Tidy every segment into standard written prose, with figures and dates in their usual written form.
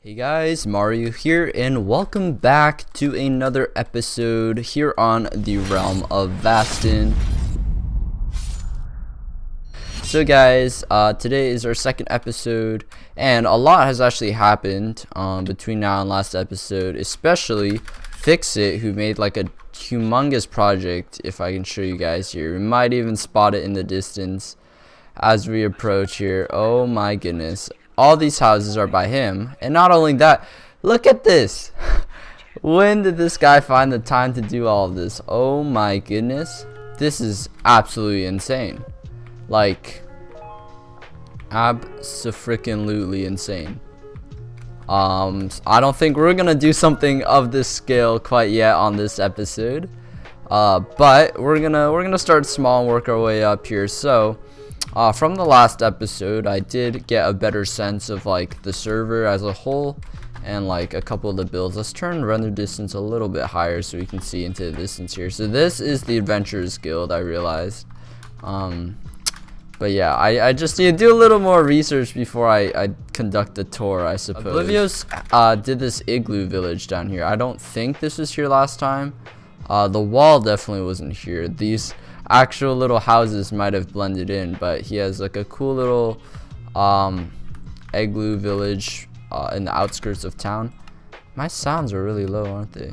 Hey guys, Mario here, and welcome back to another episode here on the realm of Vasten. So guys, today is our second episode, and a lot has actually happened between now and last episode, especially Fixxit, who made like a humongous project. If I can show you guys here, we might even spot it in the distance as we approach here. Oh my goodness. All these houses are by him, and not only that, look at this. When did this guy find the time to do all of this? Oh my goodness, this is absolutely insane. Like, abso-freaking-lutely insane. I don't think we're gonna do something of this scale quite yet on this episode, but we're gonna start small and work our way up here. So from the last episode, I did get a better sense of like the server as a whole and like a couple of the builds. Let's turn render distance a little bit higher so we can see into the distance here. So this is the Adventurers Guild, I realized. But yeah, I just need to do a little more research before I conduct a tour, I suppose. Oblivio's did this igloo village down here. I don't think this was here last time. The wall definitely wasn't here. These actual little houses might have blended in, but he has like a cool little igloo village in the outskirts of town. My sounds are really low, aren't they?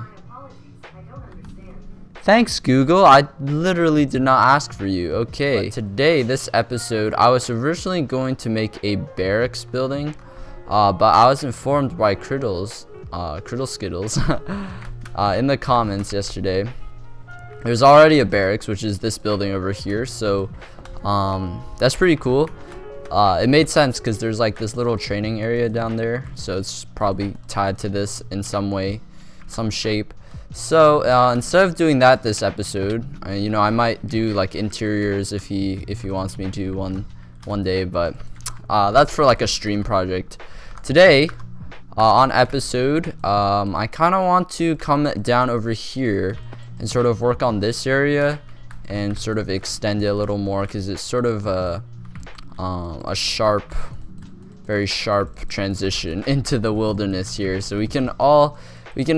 Thanks, Google. I literally did not ask for you. Okay, but today, this episode, I was originally going to make a barracks building, but I was informed by Criddle Skittles in the comments yesterday. There's already a barracks, which is this building over here, so that's pretty cool. It made sense because there's like this little training area down there, so it's probably tied to this in some way, some shape. So instead of doing that this episode, you know, I might do like interiors if he wants me to one day, but that's for like a stream project. Today on episode, I kind of want to come down over here and sort of work on this area and sort of extend it a little more, because it's sort of a sharp, very sharp transition into the wilderness here. So we can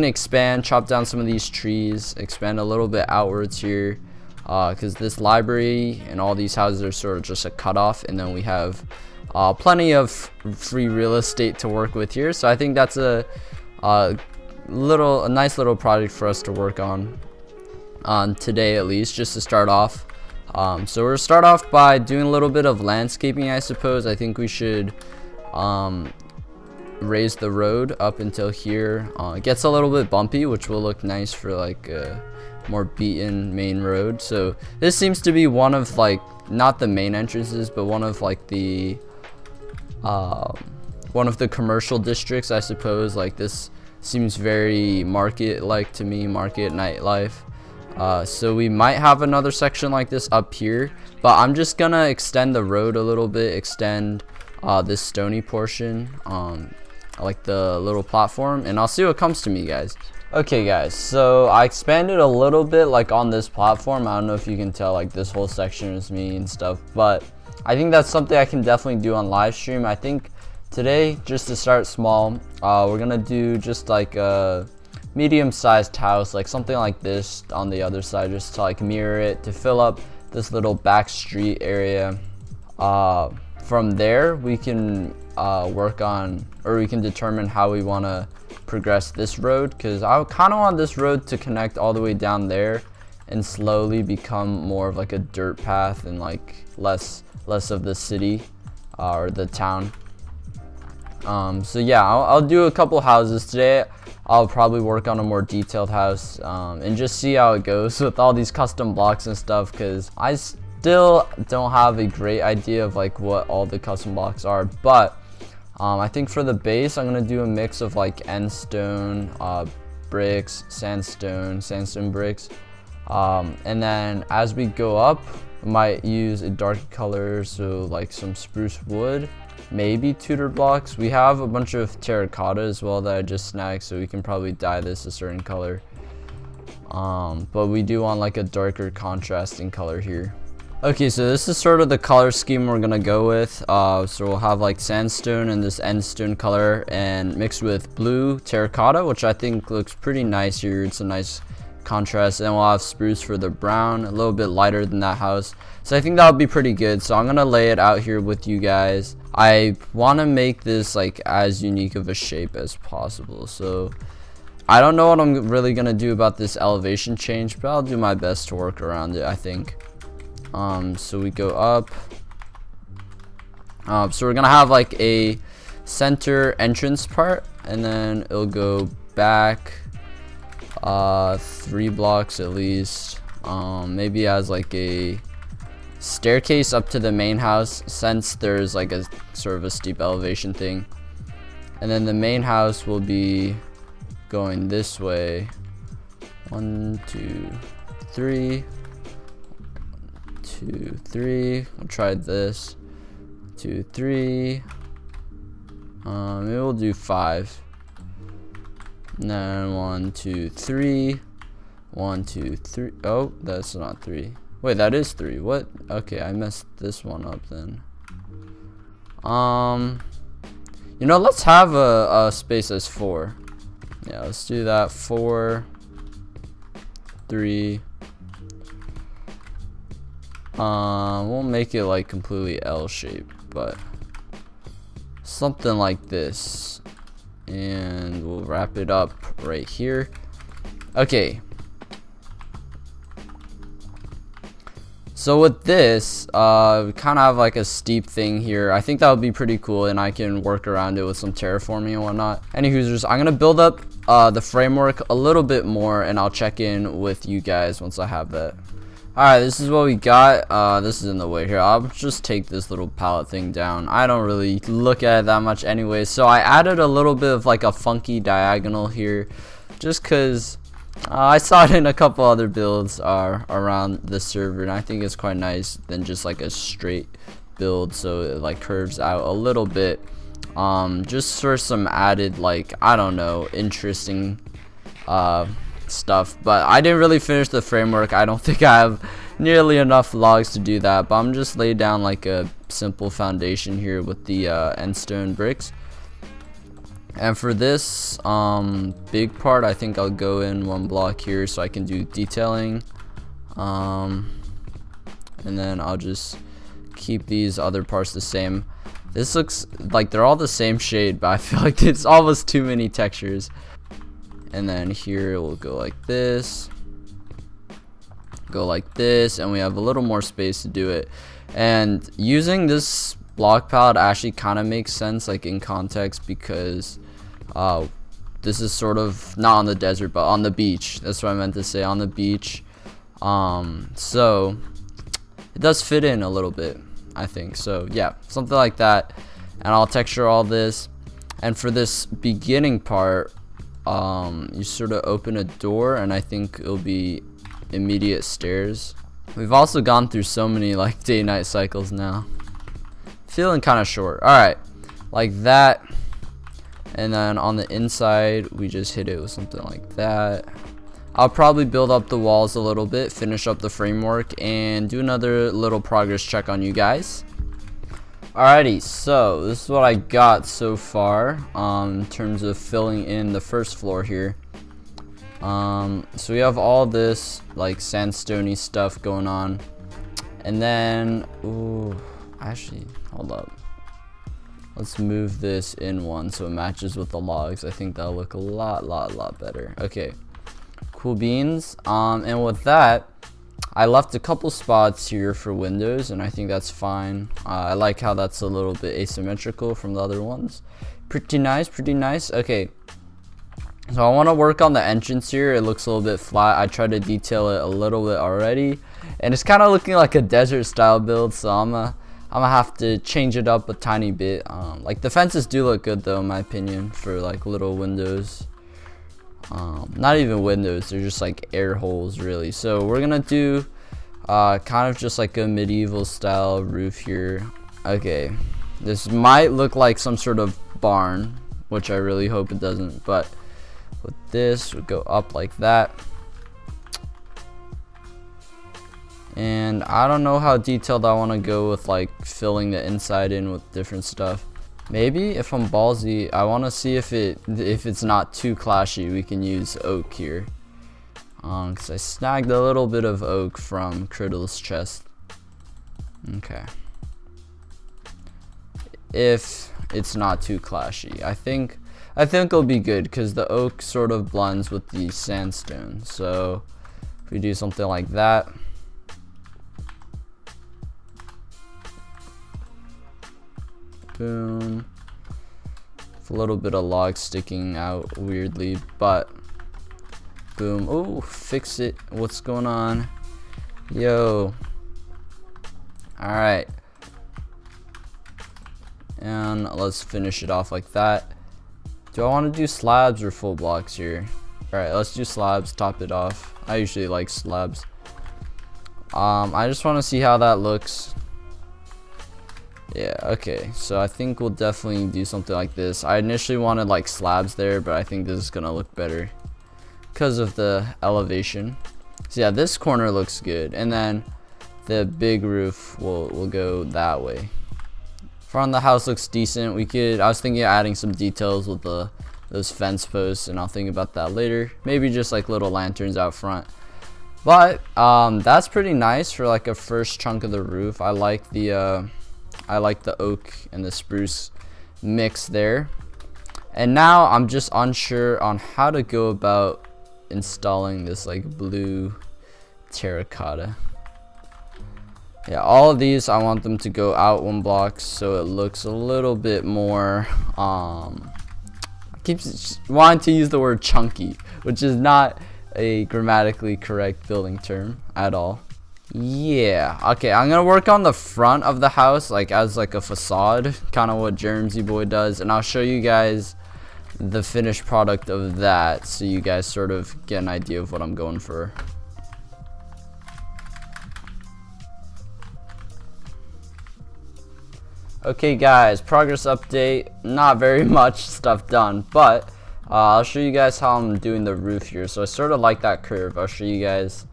expand, chop down some of these trees, expand a little bit outwards here, because this library and all these houses are sort of just a cutoff, and then we have plenty of free real estate to work with here. So I think that's a nice little project for us to work on today, at least, just to start off. So we'll start off by doing a little bit of landscaping, I suppose. I think we should raise the road up until here. It gets a little bit bumpy, which will look nice for like a more beaten main road. So this seems to be one of like, not the main entrances, but one of like the commercial districts, I suppose. Like, this seems very market like to me, market nightlife. So we might have another section like this up here, but I'm just gonna extend the road a little bit, extend this stony portion, like the little platform, and I'll see what comes to me, guys. Okay guys, so I expanded a little bit like on this platform. I don't know if you can tell, like this whole section is me and stuff, but I think that's something I can definitely do on live stream. I think today, just to start small, we're gonna do just like a medium-sized house, like something like this on the other side, just to like mirror it, to fill up this little Backstreet area. From there we can work on, or we can determine how we want to progress this road, because I kind of want this road to connect all the way down there and slowly become more of like a dirt path and like less of the city or the town. So yeah, I'll do a couple houses today. I'll probably work on a more detailed house and just see how it goes with all these custom blocks and stuff, because I still don't have a great idea of like what all the custom blocks are. But I think for the base, I'm gonna do a mix of like end stone, bricks, sandstone bricks, and then as we go up, I might use a dark color, so like some spruce wood, maybe Tudor blocks. We have a bunch of terracota as well that I just snagged, so we can probably dye this a certain color, but we do want like a darker contrasting color here. Okay, so this is sort of the color scheme we're gonna go with. So we'll have like sandstone and this end stone color, and mixed with blue terracota, which I think looks pretty nice here. It's a nice contrast. And we'll have spruce for the brown, a little bit lighter than that house. So I think that would be pretty good. So I'm gonna lay it out here with you guys. I want to make this like as unique of a shape as possible. So I don't know what I'm really gonna do about this elevation change, but I'll do my best to work around it, I think. So we go up. So we're gonna have like a center entrance part, and then it'll go back 3 blocks at least. Maybe as like a staircase up to the main house, since there's like a sort of a steep elevation thing. And then the main house will be going this way. 1, 2, 3. 2, 3. I'll try this. 2, 3. Maybe we'll do 5. And then 1, 2, 3. 1, 2, 3. Oh, that's not 3. Wait, that is 3. What? Okay, I messed this one up then. You know, let's have a space as 4. Yeah, let's do that. 4, 3. We'll make it like completely L-shaped, but something like this, and we'll wrap it up right here. Okay, so with this, we kind of have like a steep thing here. I think that would be pretty cool, and I can work around it with some terraforming and whatnot. Anywho's, I'm gonna build up the framework a little bit more, and I'll check in with you guys once I have that. Alright, this is what we got. This is in the way here. I'll just take this little palette thing down. I don't really look at it that much anyway. So I added a little bit of like a funky diagonal here, just because I saw it in a couple other builds around the server, and I think it's quite nice than just like a straight build. So it like curves out a little bit, just for some added, like, I don't know, interesting stuff. But I didn't really finish the framework. I don't think I have nearly enough logs to do that, but I'm just laid down like a simple foundation here with the end stone bricks. And for this big part, I think I'll go in 1 block here so I can do detailing, and then I'll just keep these other parts the same. This looks like they're all the same shade, but I feel like it's almost too many textures. And then here it will go like this, and we have a little more space to do it. And using this block palette actually kind of makes sense, like in context, because this is sort of not on the desert but on the beach. That's what I meant to say, on the beach. So it does fit in a little bit, I think. So yeah, something like that. And I'll texture all this. And for this beginning part, you sort of open a door, and I think it'll be immediate stairs. We've also gone through so many like day-night cycles now. Feeling kind of short. Alright, like that. And then on the inside, we just hit it with something like that. I'll probably build up the walls a little bit, finish up the framework, and do another little progress check on you guys. Alrighty, so this is what I got so far in terms of filling in the first floor here. So we have all this like sandstone-y stuff going on, and then actually, hold up, let's move this in 1 so it matches with the logs. I think that'll look a lot better. Okay, cool beans. And with that, I left a couple spots here for windows, and I think that's fine. I like how that's a little bit asymmetrical from the other ones. Pretty nice, pretty nice. Okay, so I want to work on the entrance here. It looks a little bit flat. I tried to detail it a little bit already, and it's kind of looking like a desert style build, so I'm gonna have to change it up a tiny bit. Like the fences do look good though, in my opinion, for like little windows. Not even windows, they're just like air holes really. So we're gonna do kind of just like a medieval style roof here. Okay, this might look like some sort of barn, which I really hope it doesn't, but with this we'll go up like that, And I don't know how detailed I want to go with like filling the inside in with different stuff. Maybe if I'm ballsy, I want to see if it's not too clashy, we can use oak here. Because I snagged a little bit of oak from Criddle's chest. Okay. If it's not too clashy, I think it'll be good because the oak sort of blends with the sandstone. So if we do something like that. Boom. With a little bit of log sticking out weirdly, but boom. Oh, Fixxit. What's going on? Yo. Alright. And let's finish it off like that. Do I want to do slabs or full blocks here? Alright, let's do slabs, top it off. I usually like slabs. I just want to see how that looks. Yeah, okay, so I think we'll definitely do something like this. I initially wanted like slabs there, but I think this is gonna look better because of the elevation. So yeah, this corner looks good, and then the big roof will go that way. Front of the house looks decent. I was thinking of adding some details with those fence posts, and I'll think about that later. Maybe just like little lanterns out front. But that's pretty nice for like a first chunk of the roof. I like the oak and the spruce mix there. And now I'm just unsure on how to go about installing this like blue terracota. Yeah, all of these I want them to go out 1 block so it looks a little bit more I keep wanting to use the word chunky, which is not a grammatically correct building term at all. Yeah, okay, I'm gonna work on the front of the house like as like a facade, kind of what Jeremsy Boy does, and I'll show you guys the finished product of that so you guys sort of get an idea of what I'm going for. Okay guys, progress update. Not very much stuff done, but I'll show you guys how I'm doing the roof here. So I sort of like that curve. I'll show you guys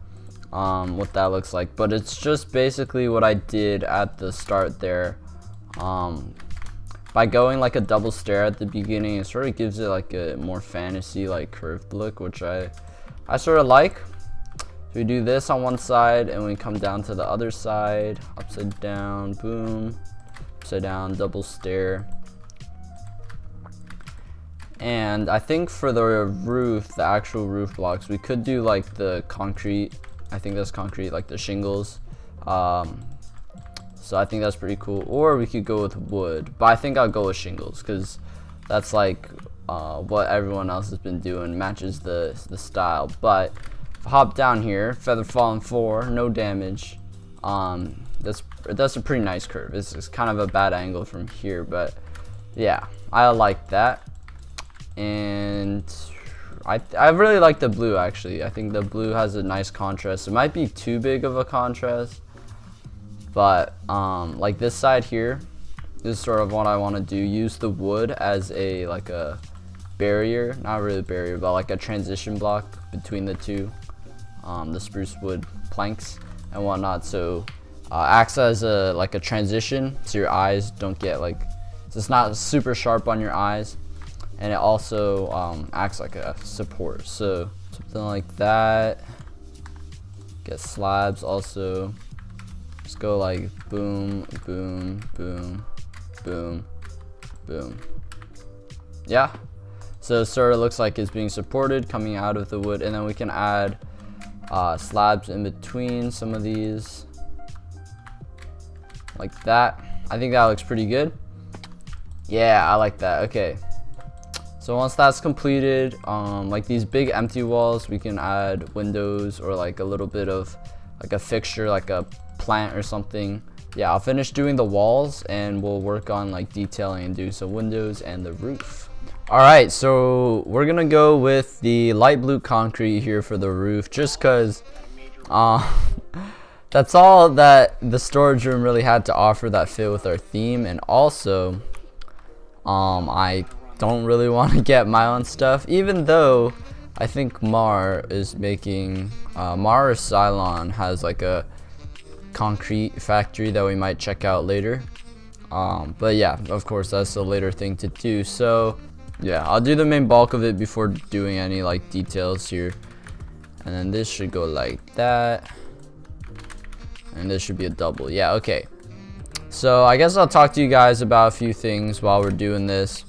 what that looks like, but it's just basically what I did at the start there. By going like a double stair at the beginning, it sort of gives it like a more fantasy like curved look, which I sort of like. So we do this on one side and we come down to the other side, upside down, boom, upside down, double stair. And I think for the roof, the actual roof blocks, we could do like the concrete. I think that's concrete, like the shingles. So I think that's pretty cool. Or we could go with wood, but I think I'll go with shingles because that's like what everyone else has been doing, matches the style. But if I hop down here, feather falling 4, no damage. That's a pretty nice curve. It's kind of a bad angle from here, but yeah, I like that. And I really like the blue actually. I think the blue has a nice contrast. It might be too big of a contrast, but like this side here, this is sort of what I want to do. Use the wood as a like a barrier, not really a barrier, but like a transition block between the two, the spruce wood planks and whatnot. So acts as a like a transition, so your eyes don't get like, so it's not super sharp on your eyes. And it also acts like a support, so something like that. Get slabs also. Just go like boom, boom, boom, boom, boom. Yeah. So it sort of looks like it's being supported coming out of the wood, and then we can add slabs in between some of these, like that. I think that looks pretty good. Yeah, I like that. Okay. So once that's completed, like these big empty walls, we can add windows or like a little bit of like a fixture, like a plant or something. Yeah, I'll finish doing the walls and we'll work on like detailing and do some windows and the roof. All right, so we're gonna go with the light blue concrete here for the roof, just cause that's all that the storage room really had to offer that fit with our theme. And also I don't really want to get my own stuff, even though I think Mar is making Mar or Cylon has like a concrete factory that we might check out later. But yeah, of course that's a later thing to do. So yeah, I'll do the main bulk of it before doing any like details here. And then this should go like that, and this should be a double. Yeah, okay. So I guess I'll talk to you guys about a few things while we're doing this.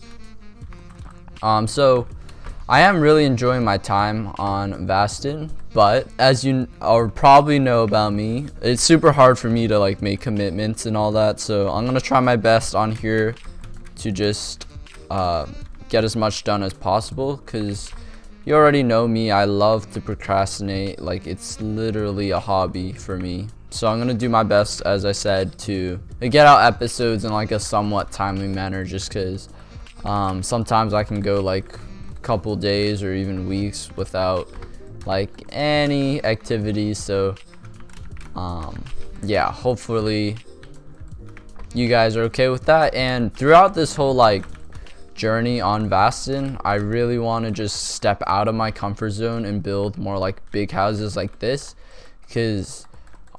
So I am really enjoying my time on Vasten, but as you probably know about me, it's super hard for me to like make commitments and all that. So I'm gonna try my best on here to just get as much done as possible, because you already know me, I love to procrastinate. Like, it's literally a hobby for me. So I'm gonna do my best, as I said, to get out episodes in like a somewhat timely manner, just because sometimes I can go like a couple days or even weeks without like any activities. So yeah, hopefully you guys are okay with that. And throughout this whole like journey on Vasten, I really want to just step out of my comfort zone and build more like big houses like this, because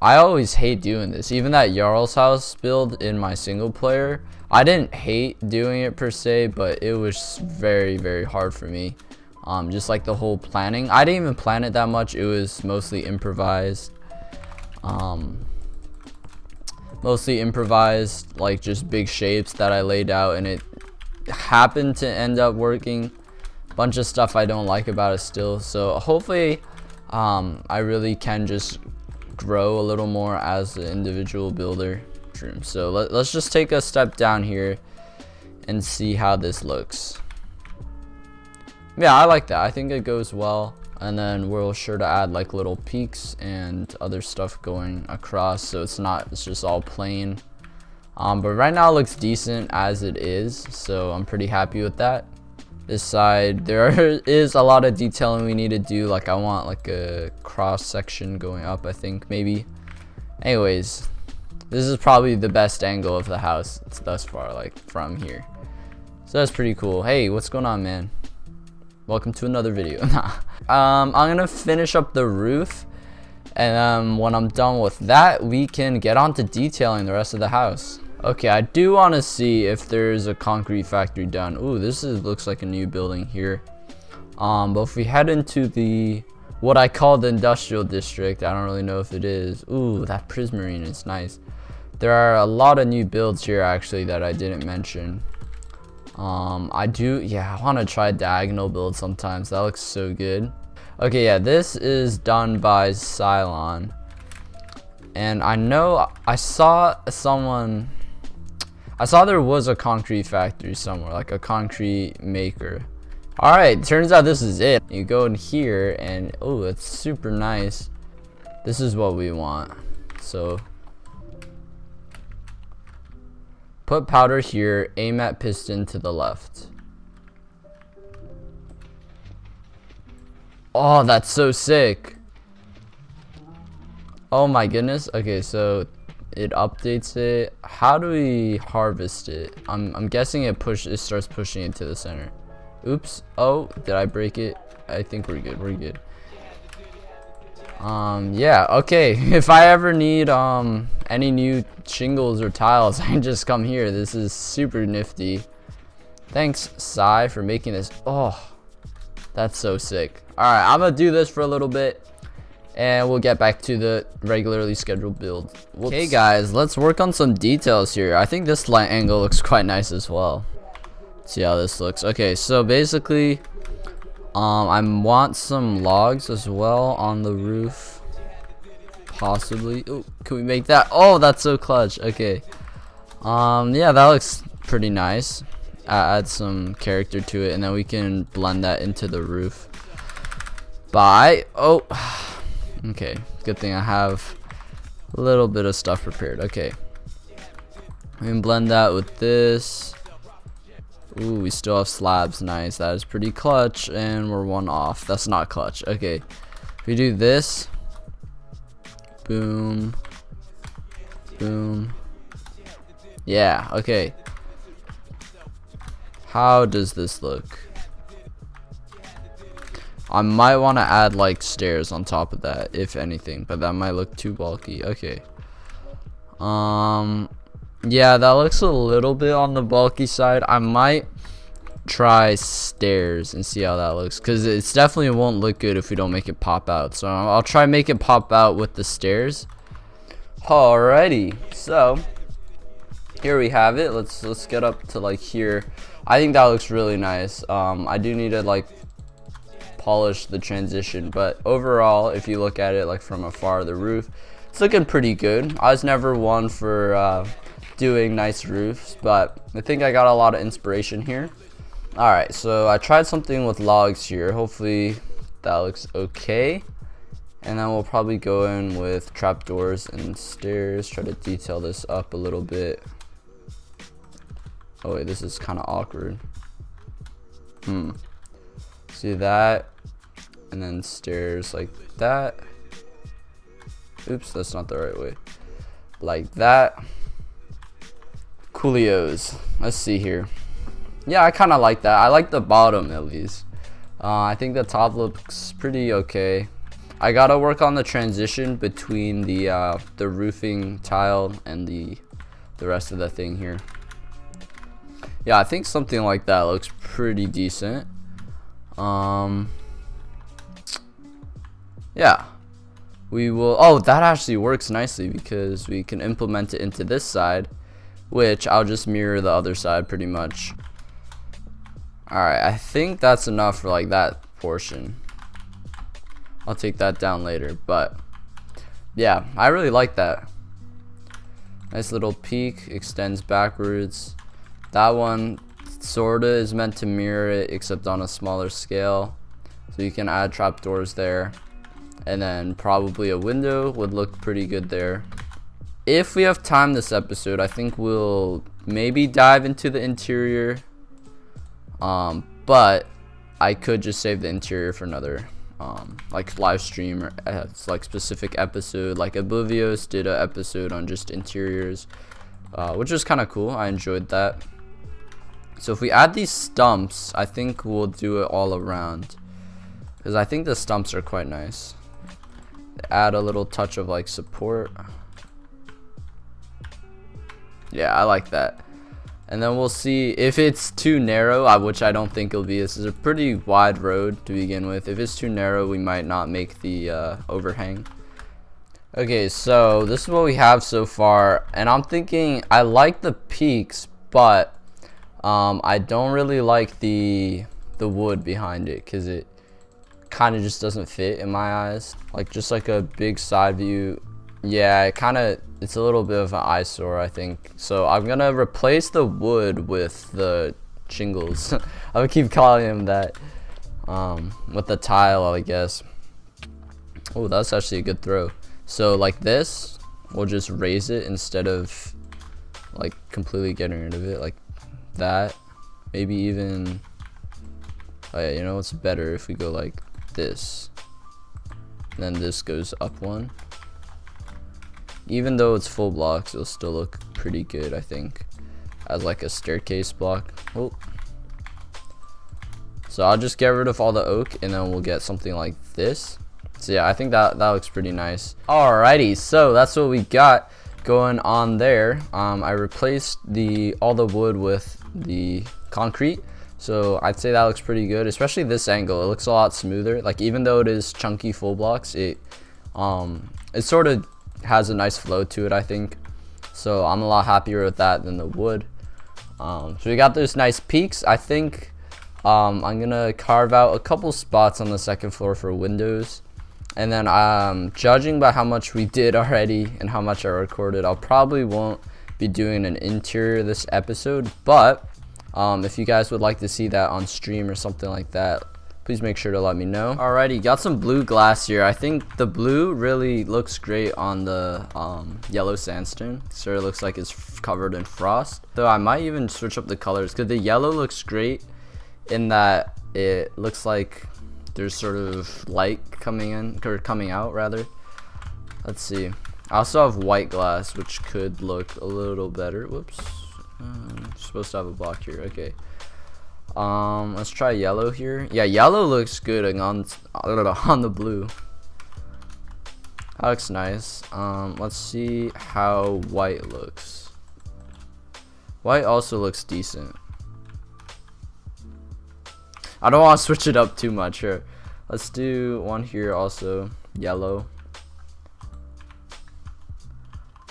I always hate doing this. Even that Jarl's house build in my single player, I didn't hate doing it per se, but it was very, very hard for me. Just like the whole planning, I didn't even plan it that much. It was mostly improvised. Like just big shapes that I laid out, and it happened to end up working. Bunch of stuff I don't like about it still. So hopefully I really can just grow a little more as an individual builder. So let's just take a step down here and see how this looks. Yeah, I like that. I think it goes well. And then we're sure to add like little peaks and other stuff going across, so it's just all plain. But right now it looks decent as it is, so I'm pretty happy with that. This side, there is a lot of detailing we need to do. Like, I want like a cross section going up, I think, maybe. Anyways, this is probably the best angle of the house thus far, like from here. So that's pretty cool. Hey, what's going on, man? Welcome to another video. I'm gonna finish up the roof, and when I'm done with that, we can get on to detailing the rest of the house. Okay, I do want to see if there's a concrete factory done. Ooh, looks like a new building here. But if we head into what I call the industrial district, I don't really know if it is. Ooh, that prismarine is nice. There are a lot of new builds here actually that I didn't mention. I want to try diagonal build sometimes. That looks so good. Okay, yeah, this is done by Cylon, and I know I saw there was a concrete factory somewhere, like a concrete maker. All right, turns out this is it. You go in here and oh, it's super nice. This is what we want. So put powder here, aim at piston to the left. Oh, that's so sick. Oh my goodness. Okay, so it updates it. How do we harvest it? I'm guessing it starts pushing it to the center. Oops. Oh, did I break it? I think we're good. We're good. Yeah, okay. If I ever need any new shingles or tiles, I can just come here. This is super nifty. Thanks, Sai, for making this. Oh, that's so sick. Alright, I'm gonna do this for a little bit, and we'll get back to the regularly scheduled build. Okay guys, let's work on some details here. I think this light angle looks quite nice as well. Let's see how this looks. Okay, so basically I want some logs as well on the roof, possibly. Oh, can we make that? Oh, that's so clutch. Okay, yeah, that looks pretty nice. Add some character to it, and then we can blend that into the roof. Oh, okay, good thing I have a little bit of stuff prepared. Okay, we can blend that with this. Ooh, we still have slabs. Nice, that is pretty clutch, and we're one off. That's not clutch. Okay, we do this. Boom, boom. Yeah, okay. How does this look? I might want to add like stairs on top of that, if anything, but that might look too bulky. Okay, Yeah, that looks a little bit on the bulky side. I might try stairs and see how that looks, because it's definitely won't look good if we don't make it pop out. So I'll try make it pop out with the stairs. Alrighty, so here we have it. Let's get up to like here. I think that looks really nice. I do need to like polish the transition, but overall, if you look at it like from afar, the roof, it's looking pretty good. I was never one for doing nice roofs, but I think I got a lot of inspiration here. Alright, so I tried something with logs here. Hopefully that looks okay. And then we'll probably go in with trapdoors and stairs. Try to detail this up a little bit. Oh wait, this is kind of awkward. See that? And then stairs like that. Oops, that's not the right way. Like that. Coolios. Let's see here. Yeah, I kind of like that. I like the bottom at least. I think the top looks pretty okay. I gotta work on the transition between the roofing tile and the rest of the thing here. Yeah, I think something like that looks pretty decent. Yeah, we will. Oh, that actually works nicely because we can implement it into this side, which I'll just mirror the other side pretty much. Alright, I think that's enough for like that portion. I'll take that down later, but yeah, I really like that. Nice little peak, extends backwards. That one sorta is meant to mirror it, except on a smaller scale. So you can add trapdoors there. And then probably a window would look pretty good there. If we have time this episode, I think we'll maybe dive into the interior. But I could just save the interior for another like live stream or like specific episode. Like Oblivious did an episode on just interiors, which was kind of cool. I enjoyed that. So if we add these stumps, I think we'll do it all around, because I think the stumps are quite nice. Add a little touch of like support. Yeah, I like that. And then we'll see if it's too narrow, which I don't think it'll be. This is a pretty wide road to begin with. If it's too narrow, we might not make the overhang. Okay, so this is what we have so far, and I'm thinking I like the peaks, but I don't really like the wood behind it, because it kind of just doesn't fit in my eyes. Like just like a big side view. Yeah, it's a little bit of an eyesore, I think. So I'm gonna replace the wood with the shingles. I'm gonna keep calling them that. With the tile, I guess. Oh, that's actually a good throw. So like this, we'll just raise it instead of like completely getting rid of it, like that. Maybe even, oh yeah, you know what's better if we go like this. Then this goes up one. Even though it's full blocks, it'll still look pretty good, I think, as like a staircase block. Oh. So I'll just get rid of all the oak, and then we'll get something like this. So yeah, I think that looks pretty nice. Alrighty, so that's what we got going on there. I replaced all the wood with the concrete, so I'd say that looks pretty good, especially this angle. It looks a lot smoother. Like even though it is chunky full blocks, it sort of has a nice flow to it, I think. So I'm a lot happier with that than the wood. So we got those nice peaks. I think I'm gonna carve out a couple spots on the second floor for windows, and then judging by how much we did already and how much I recorded, I'll probably won't be doing an interior this episode, but if you guys would like to see that on stream or something like that, please make sure to let me know. Alrighty, got some blue glass here. I think the blue really looks great on the yellow sandstone. So it looks like it's covered in frost. Though I might even switch up the colors, because the yellow looks great in that it looks like there's sort of light coming in, or coming out rather. Let's see. I also have white glass, which could look a little better. Whoops. Supposed to have a block here. Okay. Let's try yellow here. Yeah, yellow looks good on the blue. That looks nice. Let's see how white looks. White also looks decent. I don't want to switch it up too much here. Let's do one here also, yellow.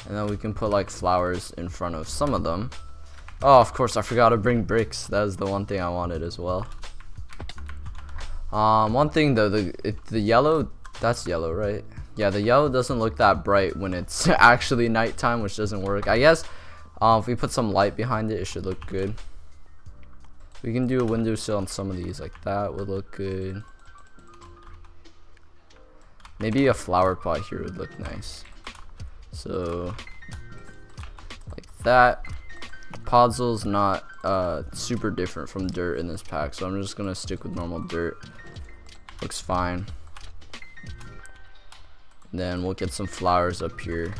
And then we can put like flowers in front of some of them. Oh, of course, I forgot to bring bricks. That was the one thing I wanted as well. One thing though, the yellow, that's yellow, right? Yeah, the yellow doesn't look that bright when it's actually nighttime, which doesn't work. I guess if we put some light behind it, it should look good. We can do a windowsill on some of these, like that would look good. Maybe a flower pot here would look nice. So, like that. Podzel's not super different from dirt in this pack, so I'm just gonna stick with normal dirt. Looks fine. Then we'll get some flowers up here.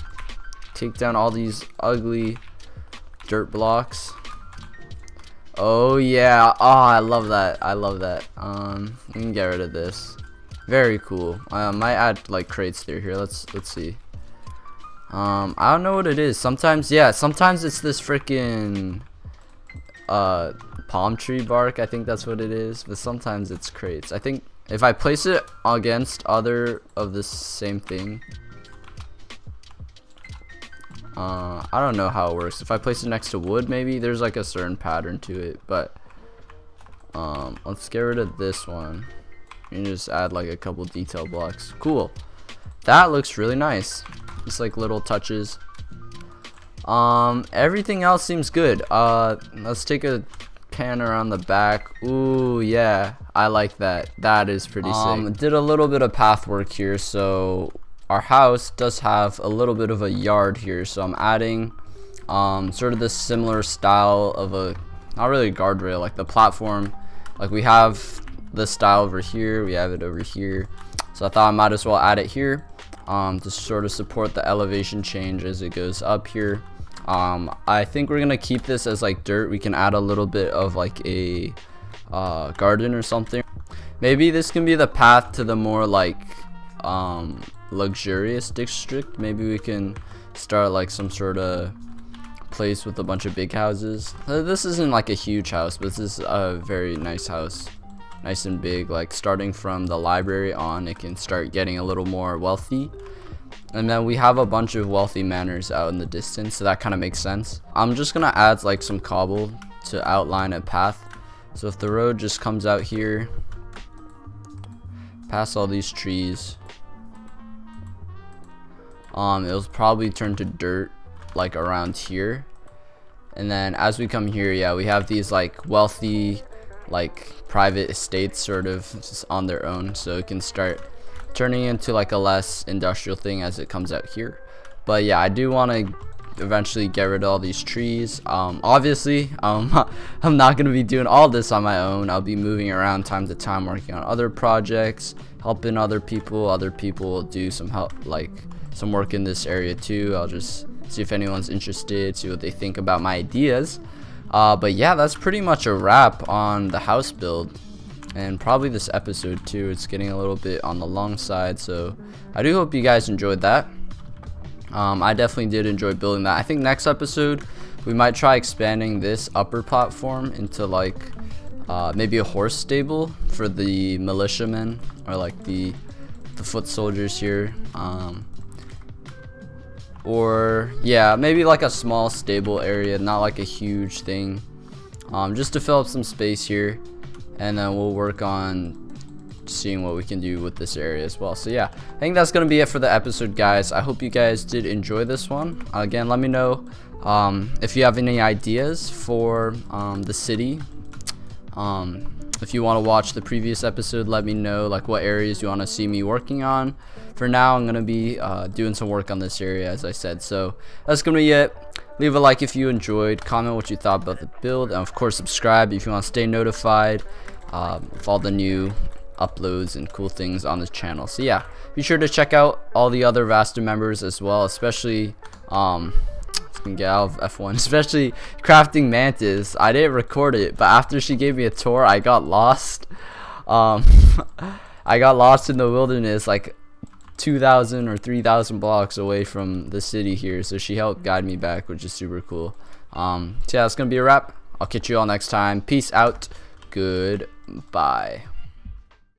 Take down all these ugly dirt blocks. Oh yeah, oh I love that. I love that. We can get rid of this. Very cool. I might add like crates through here. Let's see. I don't know what it is. Sometimes, yeah, sometimes it's this freaking palm tree bark. I think that's what it is. But sometimes it's crates. I think if I place it against other of the same thing, I don't know how it works. If I place it next to wood, maybe there's like a certain pattern to it. But let's get rid of this one and just add like a couple detail blocks. Cool. That looks really nice. Just like little touches. Everything else seems good. Let's take a pan around the back. Ooh, yeah, I like that. That is pretty sick. Did a little bit of path work here, so our house does have a little bit of a yard here, so I'm adding sort of this similar style of a, not really a guardrail, like the platform. Like we have this style over here, we have it over here, so I thought I might as well add it here to sort of support the elevation change as it goes up here. I think we're gonna keep this as like dirt. We can add a little bit of like a garden or something. Maybe this can be the path to the more like luxurious district. Maybe we can start like some sort of place with a bunch of big houses. This isn't like a huge house, but this is a very nice house, nice and big. Like starting from the library on, it can start getting a little more wealthy. And then we have a bunch of wealthy manors out in the distance, so that kind of makes sense. I'm just gonna add like some cobble to outline a path. So if the road just comes out here, past all these trees, it'll probably turn to dirt like around here. And then as we come here, yeah, we have these like wealthy like private estates sort of just on their own, so it can start turning into like a less industrial thing as it comes out here. But yeah, I do want to eventually get rid of all these trees. Obviously I'm not going to be doing all this on my own. I'll be moving around time to time, working on other projects, helping other people will do some help, like some work in this area too. I'll just see if anyone's interested, see what they think about my ideas. But yeah, that's pretty much a wrap on the house build, and probably this episode too. It's getting a little bit on the long side, so I do hope you guys enjoyed that. I definitely did enjoy building that. I think next episode we might try expanding this upper platform into like maybe a horse stable for the militiamen, or like the foot soldiers here, or yeah, maybe like a small stable area, not like a huge thing, just to fill up some space here. And then we'll work on seeing what we can do with this area as well. So yeah, I think that's gonna be it for the episode, guys. I hope you guys did enjoy this one. Again, let me know if you have any ideas for the city. If you want to watch the previous episode, let me know like what areas you want to see me working on. For now, I'm gonna be doing some work on this area, as I said. So that's gonna be it. Leave a like if you enjoyed, comment what you thought about the build, and of course subscribe if you want to stay notified of all the new uploads and cool things on this channel. So yeah, be sure to check out all the other Vasten members as well, especially can get out of F1, especially crafting mantis. I didn't record it, but after she gave me a tour, I got lost. I got lost in the wilderness like 2,000 or 3,000 blocks away from the city here, so she helped guide me back, which is super cool. So yeah, that's gonna be a wrap. I'll catch you all next time. Peace out. Goodbye.